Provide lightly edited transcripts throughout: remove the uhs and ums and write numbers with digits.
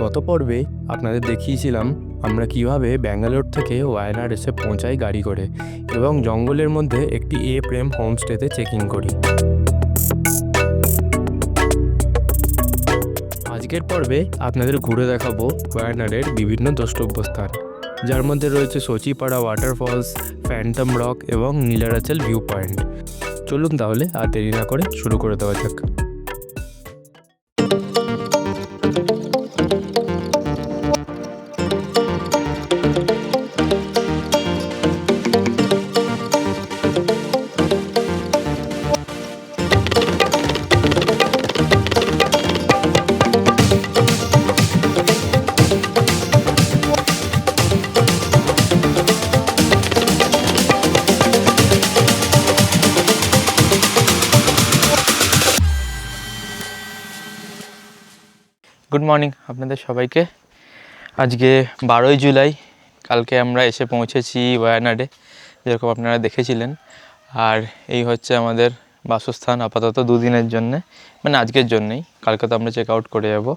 গত পর্বে আপনাদের দেখিয়েছিলাম আমরা কিভাবে ব্যাঙ্গালোর থেকে ওয়ায়নাড এসে পৌঁছাই গাড়ি করে এবং জঙ্গলের মধ্যে একটি প্রেম হোমস্টেতে চেকিং করি। আজকের পর্বে আপনাদের ঘুরে দেখাবো ওয়ায়নাডের বিভিন্ন দ্রষ্টব্য স্থান, যার মধ্যে রয়েছে সচিপাড়া ওয়াটারফলস, ফ্যান্টম রক এবং নীলারাচল ভিউ পয়েন্ট। চলুন তাহলে আর দেরি না করে শুরু করে দেওয়া যাক। গুড মর্নিং আপনাদের সবাইকে। আজকে 12ই জুলাই, কালকে আমরা এসে পৌঁছেছি ওয়ায়নাডে, যেরকম আপনারা দেখেছিলেন। আর এই হচ্ছে আমাদের বাসস্থান আপাতত দুদিনের জন্যে, মানে আজকের জন্যেই। কালকে তো আমরা চেক আউট করে যাব।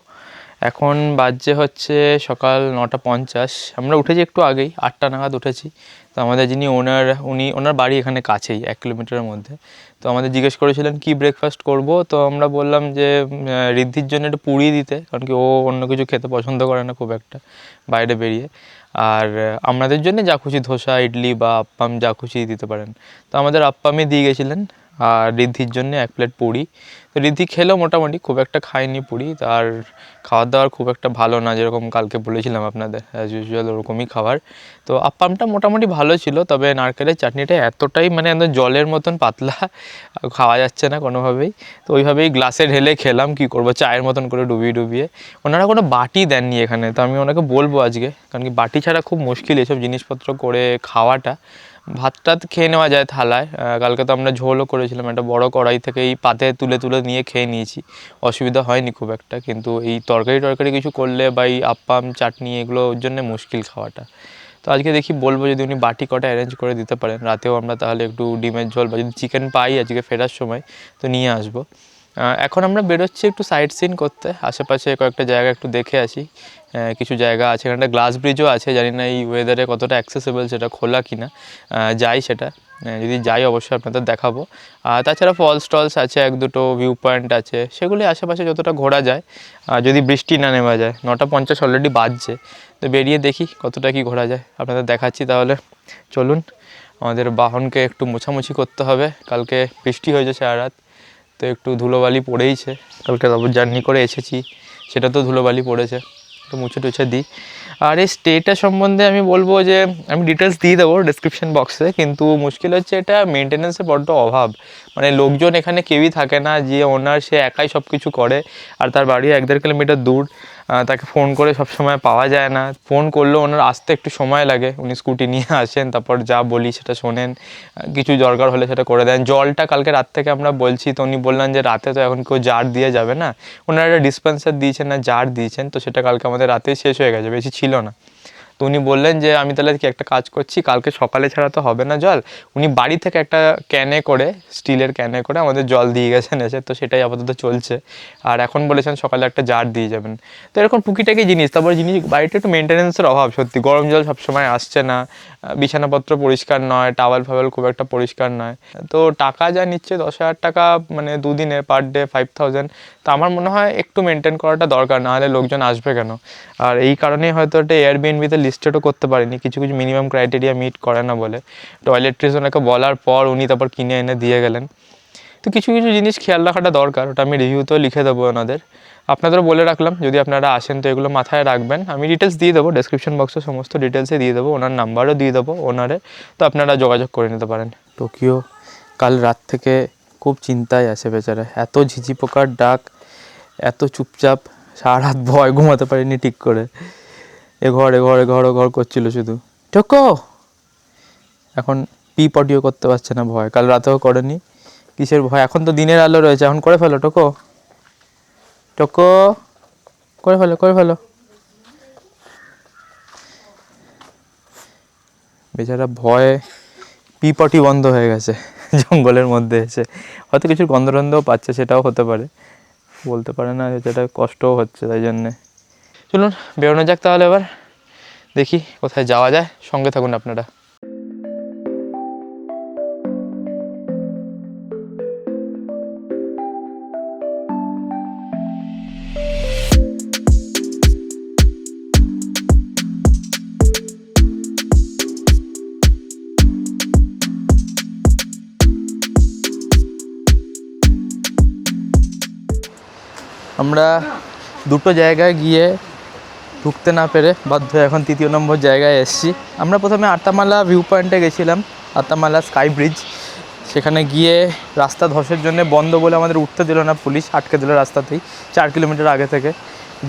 এখন বাজছে হচ্ছে সকাল 9:50। আমরা উঠেছি একটু আগেই, 8টা নাগাদ উঠেছি। তো আমাদের যিনি ওনার বাড়ি এখানে কাছেই, 1 কিলোমিটারের মধ্যে। তো আমাদের জিজ্ঞেস করেছিলেন কি ব্রেকফাস্ট করব। তো আমরা বললাম যে ঋদ্ধির জন্য একটু পুরি দিতে, কারণ কি ও অন্য কিছু খেতে পছন্দ করে না খুব একটা বাইরে বেরিয়ে। আর আমাদের জন্য যা খুশি ধোসা, ইডলি বা আপ্পাম যা খুশি দিতে পারেন। তো আমাদের আপ্পামই দিয়ে গেছিলেন, আর ঋদ্ধির জন্য 1 প্লেট পুরি। তো ঋদ্ধি খেলো, মোটামুটি খুব একটা খায়নি পুরি। তার খাওয়ার দাওয়ার খুব একটা ভালো না, যেরকম কালকে বলেছিলাম আপনাদের, অ্যাজ ইউজুয়াল ওরকমই খাবার। তো আপ্পামটা মোটামুটি ভালো ছিল, তবে নারকেলের চাটনিটা এতটাই মানে একদম জলের মতন পাতলা, খাওয়া যাচ্ছে না কোনোভাবেই। তো ওইভাবেই গ্লাসে ঢেলে খেলাম, কি করব, চায়ের মতন করে ডুবিয়ে ডুবিয়ে। ওনারা কোনো বাটি দেননি এখানে, তো আমি ওনাকে বলবো আজকে, কারণ কি বাটি ছাড়া খুব মুশকিল এসব জিনিসপত্র করে খাওয়াটা। ভাত টাত খেয়ে নেওয়া যায় থালায়। কালকে তো আমরা ঝোলও করেছিলাম, একটা বড় কড়াই থেকে এই পাতে তুলে তুলে নিয়ে খেয়ে নিয়েছি, অসুবিধা হয়নি খুব একটা। কিন্তু এই তরকারি কিছু করলে বা এই আপ্পাম চাটনি এগুলোর জন্য মুশকিল খাওয়াটা। তো আজকে দেখি বলবো যদি উনি বাটি কটা অ্যারেঞ্জ করে দিতে পারেন, রাতেও আমরা তাহলে একটু ডিমের ঝোল বা যদি চিকেন পাই আজকে ফেরার সময় তো নিয়ে আসবো। এখন আমরা বেরোচ্ছি একটু সাইট সিন করতে, আশেপাশে কয়েকটা জায়গা একটু দেখে আসি। কিছু জায়গা আছে, এখানে একটা গ্লাস ব্রিজও আছে, জানি না এই ওয়েদারে কতটা অ্যাক্সেসেবল, সেটা খোলা কিনা। যাই সেটা, যদি যাই অবশ্যই আপনাদের দেখাবো। তাছাড়া ফলস টলস আছে, 1-2 ভিউ পয়েন্ট আছে, সেগুলি আশেপাশে যতটা ঘোরা যায়, যদি বৃষ্টি না নেমে যায়। 9:50 অলরেডি বাজছে, তো বেরিয়ে দেখি কতটা কি ঘোরা যায়, আপনাদের দেখাচ্ছি। তাহলে চলুন, আমাদের বাহনকে একটু মোছামুছি করতে হবে। কালকে বৃষ্টি হয়েছে সারা রাত, তো একটু ধুলোবালি পড়েইছে। কালকে তারপর জার্নি করে এসেছি, সেটা তো ধুলোবালি পড়েছে, তো মুছে টুছে দিই। আর এই স্টেটা সম্বন্ধে আমি বলবো যে আমি ডিটেলস দিয়ে দেবো ডিসক্রিপশন বক্সে, কিন্তু মুশকিল হচ্ছে এটা মেনটেন্যান্সের বড্ড অভাব। মানে লোকজন এখানে কেউই থাকে না, যে ওনার সে একাই সব কিছু করে। আর তার বাড়ি 1-1.5 কিলোমিটার দূর। তাকে ফোন করে সব সময় পাওয়া যায় না, ফোন করলেও ওনার আসতে একটু সময় লাগে। উনি স্কুটি নিয়ে আসেন, তারপর যা বলি সেটা শোনেন, কিছু দরকার হলে সেটা করে দেন। জলটা কালকে রাত থেকে আমরা বলছি, তো উনি বললেন যে রাতে তো এখন কেউ জার দিয়ে যাবে না, ওনারা একটা ডিসপেন্সার দিয়েছেন না জার দিয়েছেন, তো সেটা কালকে আমাদের রাতেই শেষ হয়ে গেছে, বেশি ছিল না। তো উনি বললেন যে আমি তাহলে কি একটা কাজ করছি, কালকে সকালে ছাড়া তো হবে না জল। উনি বাড়ি থেকে একটা ক্যানে করে, স্টিলের ক্যানে করে আমাদের জল দিয়ে গেছেন এসে, তো সেটাই আপাতত চলছে। আর এখন বলেছেন সকালে একটা জার দিয়ে যাবেন। তো এরকম টুকিটাকি জিনিস। তারপরে জিনিস বাড়িতে একটু মেনটেন্যান্সের অভাব, সত্যি গরম জল সবসময় আসছে না, বিছানাপত্র পরিষ্কার নয়, টাওয়াল ফাওয়াল খুব একটা পরিষ্কার নয়। তো টাকা যা নিচ্ছে 10,000 টাকা, মানে দুদিনে পার ডে 5,000। তো আমার মনে হয় একটু মেনটেন করাটা দরকার, নাহলে লোকজন আসবে কেন। আর এই কারণেই হয়তো এটা এয়ারবিএনবিতে লিস্টেডও করতে পারিনি, কিছু কিছু মিনিমাম ক্রাইটেরিয়া মিট করে না বলে। টয়লেট্রিজ ওনাকে বলার পর উনি তারপর কিনে এনে দিয়ে গেলেন। তো কিছু কিছু জিনিস খেয়াল রাখাটা দরকার, ওটা আমি রিভিউতেও লিখে দেবো ওনাদের। আপনাদেরও বলে রাখলাম যদি আপনারা আসেন তো এগুলো মাথায় রাখবেন। আমি ডিটেলস দিয়ে দেবো ডেসক্রিপশন বক্সে, সমস্ত ডিটেলসে দিয়ে দেবো, ওনার নাম্বারও দিয়ে দেবো ওনারে, তো আপনারা যোগাযোগ করে নিতে পারেন। টোকিও কাল রাত থেকে খুব চিন্তায় আছে বেচারা, এত ঝিঝি পোকার ডাক, এত চুপচাপ, সারা রাত ভয়, ঘুমাতে পারিনি ঠিক করে। এ ঘর করছিল শুধু। টোকো এখন পটিও করতে পারছে না, ভয়। কাল রাতেও করেনি, কিসের ভয়? এখন তো দিনের আলো রয়েছে, এখন করে ফেলো টোকো, টোকো করে ফেলো। বেচারা ভয়ে পটি বন্ধ হয়ে গেছে জঙ্গলের মধ্যে এসে। হয়তো কিছু গন্ধ পাচ্ছে, সেটাও হতে পারে, বলতে পারে না, সেটা কষ্টও হচ্ছে তাই জন্যে। চলুন বেরোনো যাক তাহলে, এবার দেখি কোথায় যাওয়া যায়, সঙ্গে থাকুন আপনারা। আমরা দুটো জায়গায় গিয়ে ঢুকতে না পেরে বাধ্য হয়ে এখন তৃতীয় নম্বর জায়গায় এসেছি। আমরা প্রথমে আত্মামালা ভিউ পয়েন্টে গেছিলাম, আত্মামালা স্কাই ব্রিজ। সেখানে গিয়ে রাস্তা ধসের জন্য বন্ধ বলে আমাদের উঠতে দিল না, পুলিশ আটকে দিল রাস্তাতেই, 4 কিলোমিটার আগে থেকে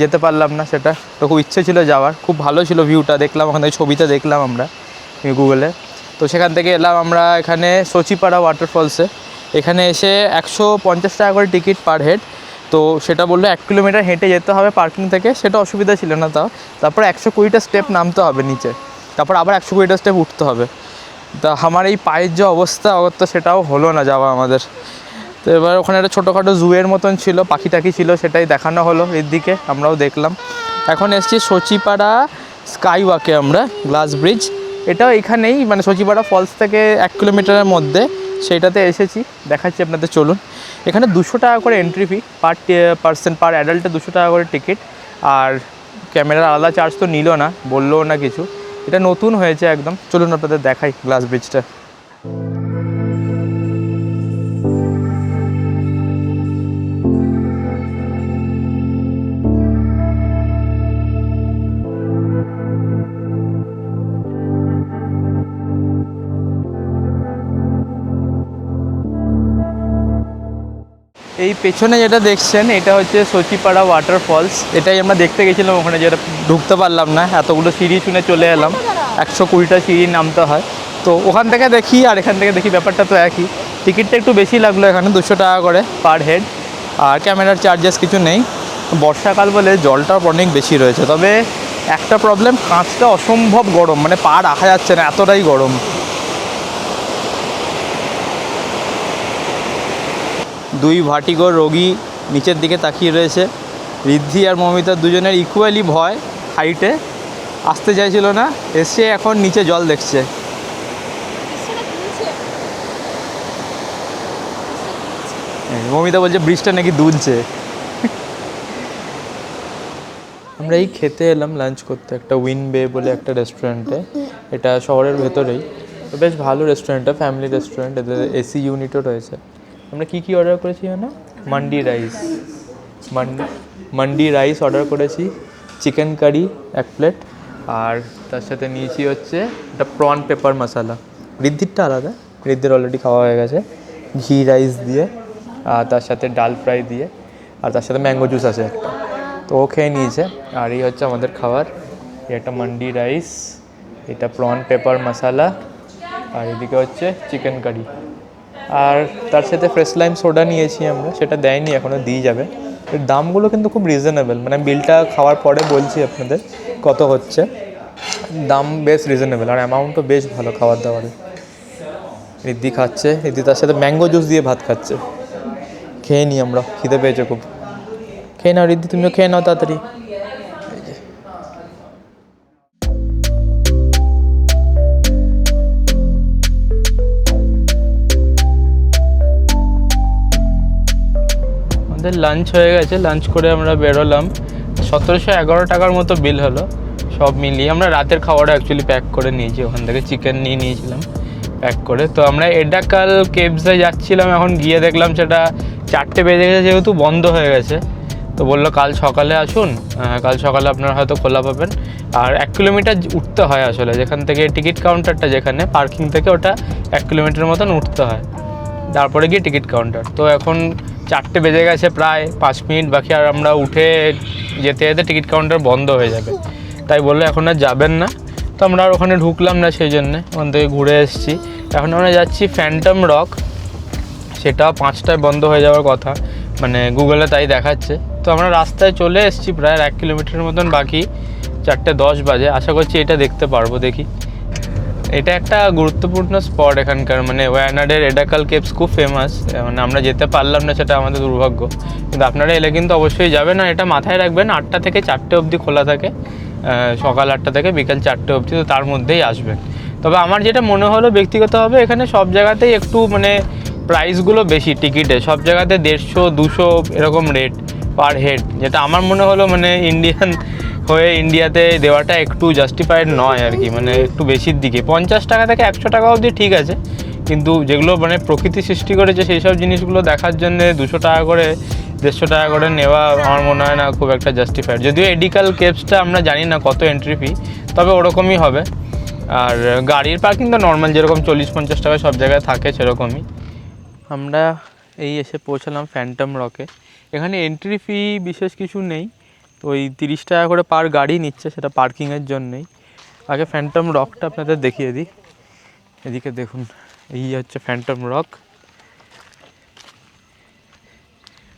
যেতে পারলাম না। সেটা তো খুব ইচ্ছে ছিল যাওয়ার, খুব ভালো ছিল ভিউটা, দেখলাম ওখান থেকে ছবিতে দেখলাম আমরা গুগলে। তো সেখান থেকে এলাম আমরা এখানে সচিপাড়া ওয়াটারফলসে। এখানে এসে 150 টাকা করে টিকিট পার হেড। তো সেটা বললো 1 কিলোমিটার হেঁটে যেতে হবে পার্কিং থেকে, সেটা অসুবিধা ছিল না তাও। তারপর 120টা স্টেপ নামতে হবে নিচে, তারপর আবার 120টা স্টেপ উঠতে হবে। তা আমার এই পায়ের যে অবস্থা সেটাও হলো না যাওয়া আমাদের। তো এবার ওখানে একটা ছোটোখাটো জুয়ের মতন ছিল, পাখি টাখি ছিল, সেটাই দেখানো হলো এর দিকে, আমরাও দেখলাম। এখন এসেছি সচিপাড়া স্কাই ওয়াকে আমরা, গ্লাস ব্রিজ। এটাও এখানেই, মানে সচিপাড়া ফলস থেকে 1 কিলোমিটারের মধ্যে, সেইটাতে এসেছি, দেখাচ্ছি আপনাদের। চলুন। এখানে 200 টাকা করে এন্ট্রি ফি পার পার অ্যাডাল্টে 200 টাকা করে টিকিট। আর ক্যামেরার আলাদা চার্জ তো নিল না, বললোও না কিছু। এটা নতুন হয়েছে একদম। চলুন আপনাদের দেখাই গ্লাস ব্রিজটা। এই পেছনে যেটা দেখছেন এটা হচ্ছে সচিপাড়া ওয়াটারফলস। এটাই আমরা দেখতে গেছিলাম ওখানে, যেটা ঢুকতে পারলাম না, এতগুলো সিঁড়ি শুনে চলে এলাম। 120টা সিঁড়ি নামতে হয়। তো ওখান থেকে দেখি আর এখান থেকে দেখি, ব্যাপারটা তো একই। টিকিটটা একটু বেশি লাগলো এখানে, 200 টাকা করে পার হেড। আর ক্যামেরার চার্জেস কিছু নেই। বর্ষাকাল বলে জলটা অনেক বেশি রয়েছে। তবে একটা প্রবলেম, কাঁচটা অসম্ভব গরম, মানে পা রাখা যাচ্ছে না, এতটাই গরম। দুই ভার্টিগো রোগী নিচের দিকে তাকিয়ে রয়েছে। ঋদ্ধি আর মমিতা দুজনের ইকুয়ালি ভয় হাইটে, আসতে চাইছিল না, এসে এখন নিচে জল দেখছে। মমিতা বলছে ব্রিজটা নাকি দুলছে। আমরা এই খেতে এলাম লাঞ্চ করতে একটা উইন বে বলে একটা রেস্টুরেন্টে। এটা শহরের ভেতরেই, বেশ ভালো রেস্টুরেন্টটা, ফ্যামিলি রেস্টুরেন্ট, এদের এসি ইউনিটও রয়েছে। আমরা কী অর্ডার করেছি না, mandi rice, mandi rice order করেছি, চিকেন কারি 1 প্লেট, আর তার সাথে নিয়েছি হচ্ছে একটা প্রন পেপার মশালা। ঋদ্ধিরটা আলাদা, ঋদ্ধির অলরেডি খাওয়া হয়ে গেছে, ঘি রাইস দিয়ে, আর তার সাথে ডাল ফ্রাই দিয়ে, আর তার সাথে ম্যাঙ্গো জুস আছে একটা, তো ও খেয়ে নিয়েছে। আর এই হচ্ছে আমাদের খাবার, এটা মান্ডি রাইস, এটা প্রন পেপার মশালা, আর এদিকে হচ্ছে চিকেন কারি। আর তার সাথে ফ্রেশ লাইম সোডা নিয়েছি আমরা, সেটা দেয়নি এখনও, দিয়ে যাবে। এর দামগুলো কিন্তু খুব রিজনেবল, মানে বিলটা খাওয়ার পরে বলছি আপনাদের কত হচ্ছে। দাম বেশ রিজনেবল, আর অ্যামাউন্টও বেশ ভালো খাবার দাবারের। ঋদ্ধি খাচ্ছে, ঋদ্ধি তার সাথে ম্যাঙ্গো জুস দিয়ে ভাত খাচ্ছে। খেয়ে নিই আমরা, খিদে পেয়েছে খুব। খেয়ে নাও ঋদ্ধি, তুমিও খেয়ে নাও তাড়াতাড়ি। আমাদের লাঞ্চ হয়ে গেছে, লাঞ্চ করে আমরা বেরোলাম। 1711 টাকার মতো বিল হলো সব মিলিয়ে। আমরা রাতের খাবারটা অ্যাকচুয়ালি প্যাক করে নিয়েছি, ওখান থেকে চিকেন নিয়ে নিয়েছিলাম প্যাক করে। তো আমরা এডাকাল কেভসে যাচ্ছিলাম, এখন গিয়ে দেখলাম সেটা 4টে বেজে গেছে, যেহেতু বন্ধ হয়ে গেছে। তো বললো কাল সকালে আসুন, কাল সকালে আপনারা হয়তো খোলা পাবেন। আর 1 কিলোমিটার উঠতে হয় আসলে, যেখান থেকে টিকিট কাউন্টারটা, যেখানে পার্কিং থেকে, ওটা 1 কিলোমিটার মতন উঠতে হয়, তারপরে গিয়ে টিকিট কাউন্টার। তো এখন 4টে বেজে গেছে, প্রায় 5 মিনিট বাকি, আর আমরা উঠে যেতে যেতে টিকিট কাউন্টার বন্ধ হয়ে যাবে। তাই বললো এখন আর যাবেন না। তো আমরা আর ওখানে ঢুকলাম না, সেই জন্যে ওখান থেকে ঘুরে এসেছি। এখন আমরা যাচ্ছি ফ্যান্টম রক, সেটা 5টায় বন্ধ হয়ে যাওয়ার কথা, মানে গুগলে তাই দেখাচ্ছে। তো আমরা রাস্তায় চলে এসেছি, প্রায় 1 কিলোমিটার মতন বাকি, 4:10 বাজে। আশা করছি এটা দেখতে পারবো, দেখি। এটা একটা গুরুত্বপূর্ণ স্পট এখানকার, মানে ওয়ায়ানাডের এডাকাল কেভস খুব ফেমাস। মানে আমরা যেতে পারলাম না, সেটা আমাদের দুর্ভাগ্য, কিন্তু আপনারা এলে কিন্তু অবশ্যই যাবেন। আর এটা মাথায় রাখবেন 8টা থেকে 4টে অবধি খোলা থাকে, সকাল 8টা থেকে বিকাল 4টে অবধি, তো তার মধ্যেই আসবেন। তবে আমার যেটা মনে হলো ব্যক্তিগতভাবে, এখানে সব জায়গাতেই একটু মানে প্রাইসগুলো বেশি টিকিটে, সব জায়গাতে 150-200 এরকম রেট পার হেড, যেটা আমার মনে হলো মানে ইন্ডিয়ান হয়ে ইন্ডিয়াতে দেওয়াটা একটু জাস্টিফাইড নয় আর কি, মানে একটু বেশির দিকে। 50 টাকা থেকে 100 টাকা অবধি ঠিক আছে, কিন্তু যেগুলো মানে প্রকৃতি সৃষ্টি করেছে সেই সব জিনিসগুলো দেখার জন্য 200 টাকা করে 150 টাকা করে নেওয়া আমার মনে হয় না খুব একটা জাস্টিফাইড। যদিও এডিকাল কেভসটা আমরা জানি না কত এন্ট্রি ফি, তবে ওরকমই হবে। আর গাড়ির পার্কিং তো নর্মাল যেরকম 40-50 টাকা সব জায়গায় থাকে সেরকমই। আমরা এই এসে পৌঁছালাম ফ্যান্টম রকে। এখানে এন্ট্রি ফি বিশেষ কিছু নেই, তো ওই 30 টাকা করে পার গাড়ি নিচ্ছে, সেটা পার্কিংয়ের জন্যই। আগে ফ্যান্টম রকটা আপনাদের দেখিয়ে দিই। এদিকে দেখুন, এই হচ্ছে ফ্যান্টম রক।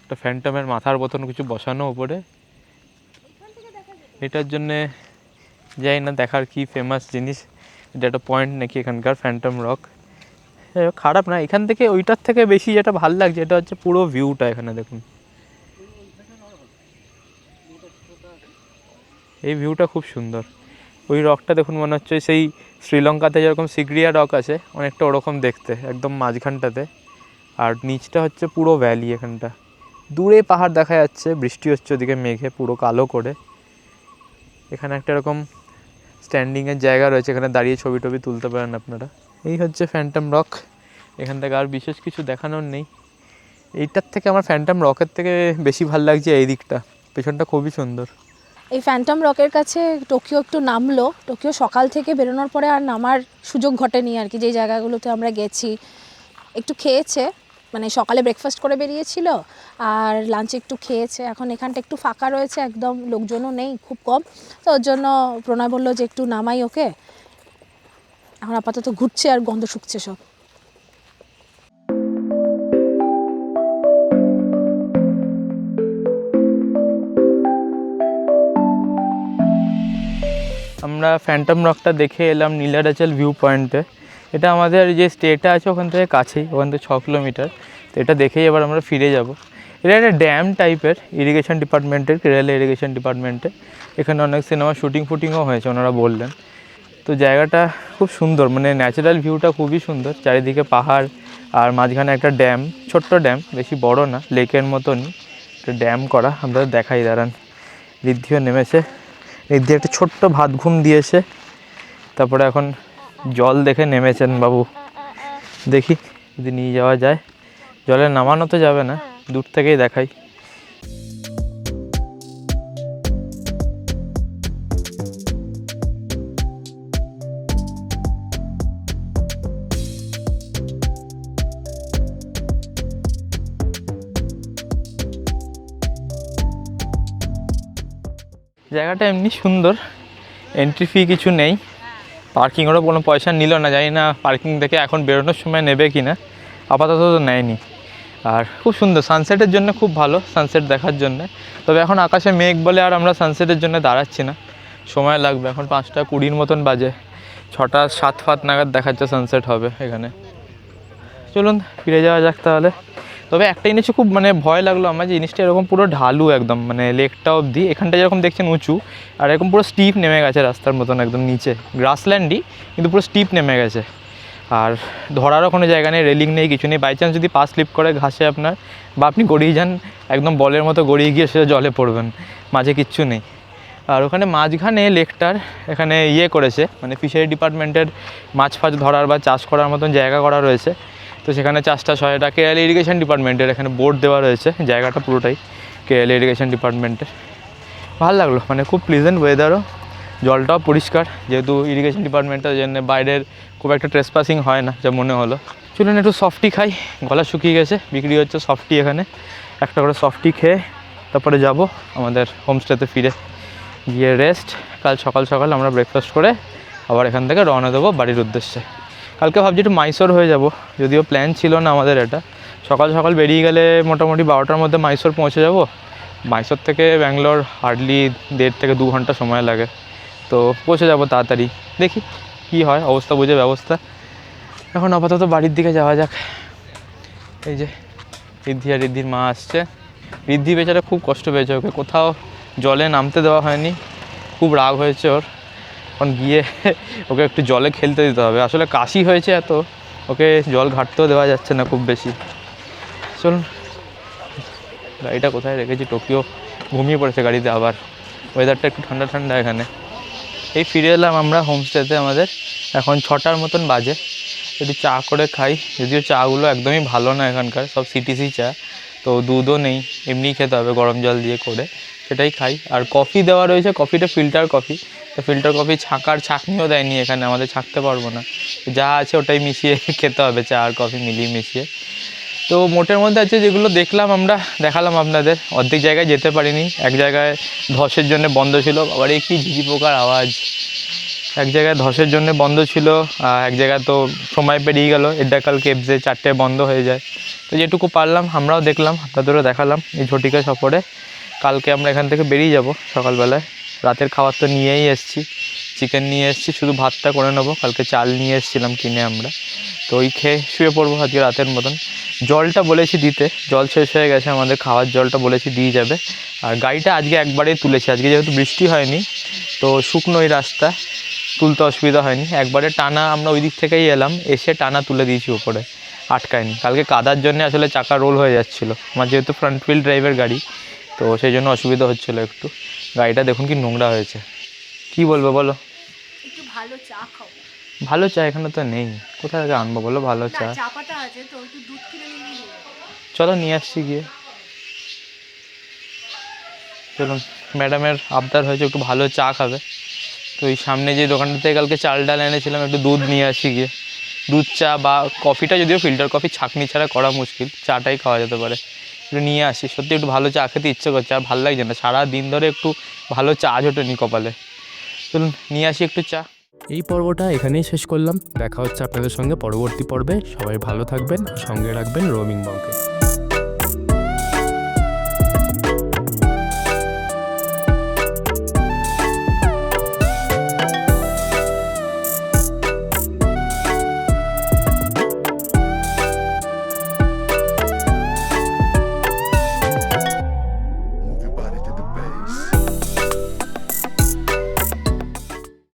একটা ফ্যান্টমের মাথার মতন কিছু বসানো উপরে, এটার জন্যে যাই না দেখার কি ফেমাস জিনিস, এটা একটা পয়েন্ট নাকি এখানকার ফ্যান্টম রক। খারাপ না, এখান থেকে ওইটার থেকে বেশি যেটা ভালো লাগছে এটা হচ্ছে পুরো ভিউটা। এখানে দেখুন, এই ভিউটা খুব সুন্দর। ওই রকটা দেখুন, মনে হচ্ছে সেই শ্রীলঙ্কাতে যেরকম সিগড়িয়া রক আছে অনেকটা ওরকম দেখতে, একদম মাঝখানটাতে। আর নিচটা হচ্ছে পুরো ভ্যালি। এখানটা দূরে পাহাড় দেখা যাচ্ছে, বৃষ্টি হচ্ছে ওদিকে মেঘে পুরো কালো করে। এখানে একটা এরকম স্ট্যান্ডিংয়ের জায়গা রয়েছে, এখানে দাঁড়িয়ে ছবি টবি তুলতে পারেন আপনারা। এই হচ্ছে ফ্যান্টম রক। এখান থেকে আর বিশেষ কিছু দেখানোর নেই। এইটার থেকে আমার ফ্যান্টম রকের থেকে বেশি ভালো লাগছে এই দিকটা, পেছনটা খুবই সুন্দর। এই ফ্যান্টম রকের কাছে টোকিও একটু নামলো। টোকিও সকাল থেকে বেরোনোর পরে আর নামার সুযোগ ঘটেনি আর কি। যেই জায়গাগুলোতে আমরা গেছি একটু খেয়েছে, মানে সকালে ব্রেকফাস্ট করে বেরিয়েছিল আর লাঞ্চে একটু খেয়েছে। এখন এখানটা একটু ফাঁকা রয়েছে, একদম লোকজনও নেই, খুব কম। তো ওর জন্য প্রণয় বললো যে একটু নামাই ওকে। এখন আপাতত ঘুরছে আর গন্ধ শুকছে সব। আমরা ফ্যান্টম রকটা দেখে এলাম নীলাচল ভিউ পয়েন্টে। এটা আমাদের যে স্টেটা আছে ওখান থেকে কাছেই, ওখান থেকে 6 কিলোমিটার। তো এটা দেখেই এবার আমরা ফিরে যাব। এটা একটা ড্যাম টাইপের, ইরিগেশন ডিপার্টমেন্টের, কেরালা ইরিগেশন ডিপার্টমেন্টে। এখানে অনেক সিনেমা ফুটিংও হয়েছে ওনারা বললেন। তো জায়গাটা খুব সুন্দর, মানে ন্যাচারাল ভিউটা খুবই সুন্দর, চারিদিকে পাহাড় আর মাঝখানে একটা ড্যাম, ছোট্ট ড্যাম, বেশি বড় না, লেকের মতনই একটা ড্যাম করা। আমরা দেখাই, দাঁড়ান। ঋদ্ধিও নেমেছে, ঋদ্ধি একটা ছোট্ট ভাত ঘুম দিয়েছে, তারপরে এখন জল দেখে নেমেছেন বাবু। দেখি যদি নিয়ে যাওয়া যায়। জলে নামানো তো যাবে না, দূর থেকেই দেখাই। জায়গাটা এমনি সুন্দর, এন্ট্রি ফি কিছু নেই, পার্কিংয়েরও কোনো পয়সা নিল না। জানি না পার্কিং থেকে এখন বেরোনোর সময় নেবে কি না, আপাতত তো নেয়নি। আর খুব সুন্দর, সানসেটের জন্য খুব ভালো, সানসেট দেখার জন্য। তবে এখন আকাশে মেঘ বলে আর আমরা সানসেটের জন্য দাঁড়াচ্ছি না, সময় লাগবে। এখন 5টা 20 মতন বাজে, 6টা 7 নাগাদ দেখাচ্ছে সানসেট হবে এখানে। চলুন ফিরে যাওয়া যাক তাহলে। তবে একটা জিনিস খুব মানে ভয় লাগলো আমার, জিনিসটা এরকম পুরো ঢালু একদম, মানে লেকটা অবধি। এখানটা যেরকম দেখছেন উঁচু, আর এরকম পুরো স্টিপ নেমে গেছে রাস্তার মতন একদম নিচে, গ্রাসল্যান্ডই কিন্তু পুরো স্টিপ নেমে গেছে। আর ধরারও কোনো জায়গা নেই, রেলিং নেই, কিছু নেই। বাই চান্স যদি পা স্লিপ করে ঘাসে আপনার, বা আপনি গড়িয়ে যান, একদম বলের মতো গড়িয়ে গিয়ে সেটা জলে পড়বেন, মাঝে কিচ্ছু নেই। আর ওখানে মাঝখানে লেকটার এখানে করেছে, মানে ফিশারি ডিপার্টমেন্টের মাছ ফাছ ধরার বা চাষ করার মতন জায়গা করা রয়েছে। তো সেখানে চাষটা হয়, এটা কেরালা ইরিগেশন ডিপার্টমেন্টের, এখানে বোর্ড দেওয়া রয়েছে। জায়গাটা পুরোটাই কেরালা ইরিগেশন ডিপার্টমেন্টের। ভালো লাগলো, মানে খুব প্লিজেন্ট ওয়েদারও, জলটাও পরিষ্কার, যেহেতু ইরিগেশন ডিপার্টমেন্টের জন্য বাইরের খুব একটা ট্রেসপাসিং হয় না যা মনে হলো। চলুন একটু সফটি খাই, গলা শুকিয়ে গেছে। বিক্রি হচ্ছে সফটি এখানে, একটা করে সফটি খেয়ে তারপরে যাব আমাদের হোমস্টেতে ফিরে গিয়ে রেস্ট। কাল সকাল সকাল আমরা ব্রেকফাস্ট করে আবার এখান থেকে রওনা দেবো বাড়ির উদ্দেশ্যে। কালকে ভাবছি একটু মাইসোর হয়ে যাব, যদিও প্ল্যান ছিল না আমাদের এটা। সকাল সকাল বেরিয়ে গেলে মোটামুটি 12টার মধ্যে মাইসোর পৌঁছে যাব। মাইসোর থেকে ব্যাঙ্গালোর হার্ডলি 1.5 থেকে 2 ঘন্টা সময় লাগে, তো পৌঁছে যাব তাড়াতাড়ি। দেখি কি হয় অবস্থা বুঝে ব্যবস্থা। এখন আপাতত বাড়ির দিকে যাওয়া যাক। এই যে ঋদ্ধি আর ঋদ্ধির মা আসছে। ঋদ্ধি বেচারা খুব কষ্ট পেয়েছে, ওকে কোথাও জলে নামতে দেওয়া হয়নি, খুব রাগ হয়েছে ওর। এখন গিয়ে ওকে একটু জলে খেলতে দিতে হবে। আসলে কাশি হয়েছে এত, ওকে জল ঘাটতেও দেওয়া যাচ্ছে না খুব বেশি। চলুন, গাড়িটা কোথায় রেখেছি, টোকিও ঘুমিয়ে পড়েছে গাড়িতে। আবার ওয়েদারটা একটু ঠান্ডা ঠান্ডা এখানে। এই ফিরে এলাম আমরা হোমস্টেতে। আমাদের এখন 6টার মতন বাজে। একটু চা করে খাই, যদিও চাগুলো একদমই ভালো না এখানকার, সব সিটিসি চা, তো দুধও নেই, এমনিই খেতে হবে গরম জল দিয়ে করে, সেটাই খাই। আর কফি দেওয়া রয়েছে, কফিটা ফিল্টার কফি, তো ফিল্টার কফি ছাঁকার ছাঁকনিও দেয়নি এখানে, আমাদের ছাঁকতে পারবো না, যা আছে ওটাই মিশিয়ে খেতে হবে, চা আর কফি মিলিয়ে মিশিয়ে। তো মোটের মধ্যে আছে যেগুলো দেখলাম আমরা, দেখালাম আপনাদের। অর্ধেক জায়গায় যেতে পারিনি, এক জায়গায় ধসের জন্য বন্ধ ছিল, আবার এই কি ঝিঝি পোকার আওয়াজ। এক জায়গায় ধসের জন্য বন্ধ ছিল, এক জায়গায় তো সময় পেরিয়ে গেল, এড্ডাকাল কেভসে 4টায় বন্ধ হয়ে যায়। তো যেটুকু পারলাম আমরাও দেখলাম, আপনাদেরও দেখালাম এই ঝটিকা সফরে। কালকে আমরা এখান থেকে বেরিয়ে যাব সকালবেলায়। রাতের খাবার তো নিয়েই এসেছি, চিকেন নিয়ে এসেছি, শুধু ভাতটা করে নেবো। কালকে চাল নিয়ে এসেছিলাম কিনে আমরা, তো ওই খেয়ে শুয়ে পড়বো আজকে রাতের মতন। জলটা বলেছি দিতে, জল শেষ হয়ে গেছে আমাদের, খাওয়ার জলটা বলেছি দিয়ে যাবে। আর গাড়িটা আজকে একবারেই তুলেছি, আজকে যেহেতু বৃষ্টি হয়নি তো শুকনোই রাস্তা, তুলতে অসুবিধা হয়নি। একবারে টানা আমরা ওই দিক থেকেই এলাম, এসে টানা তুলে দিয়েছি উপরে, আটকায়নি। কালকে কাদার জন্য আসলে চাকা রোল হয়ে যাচ্ছিলো আমার, যেহেতু ফ্রন্ট হুইল ড্রাইভের গাড়ি, তো সেই জন্য অসুবিধা হচ্ছিলো একটু। গাড়িটা দেখুন কি নোংরা হয়েছে। কি বলবো বলো? একটু ভালো চা খাও। ভালো চা এখানে তো নেই, কোথা থেকে আনবো বলো ভালো চা? চা পাতা আছে তো, একটু দুধ কিনে নিয়ে চলো নিয়ে আসছি গিয়ে। চলুন, ম্যাডামের আবদার হয়েছে একটু ভালো চা খাবে, তো এই সামনে যে দোকানটা থেকে কালকে চাল ডাল এনেছিলাম, একটু দুধ নিয়ে আসি গিয়ে। দুধ চা বা কফিটা, যদিও ফিল্টার কফি ছাঁকনি ছাড়া করা মুশকিল, চাটাই খাওয়া যেতে পারে, একটু নিয়ে আসি। সত্যি একটু ভালো চা খেতে ইচ্ছে করছে, আর ভালো লাগছে না, সারা দিন ধরে একটু ভালো চা জোটেনি কপালে। চলুন নিয়ে আসি একটু চা। এই পর্বটা এখানেই শেষ করলাম, দেখা হচ্ছে আপনাদের সঙ্গে পরবর্তী পর্বে। সবাই ভালো থাকবেন, সঙ্গে রাখবেন রোমিং বংকে।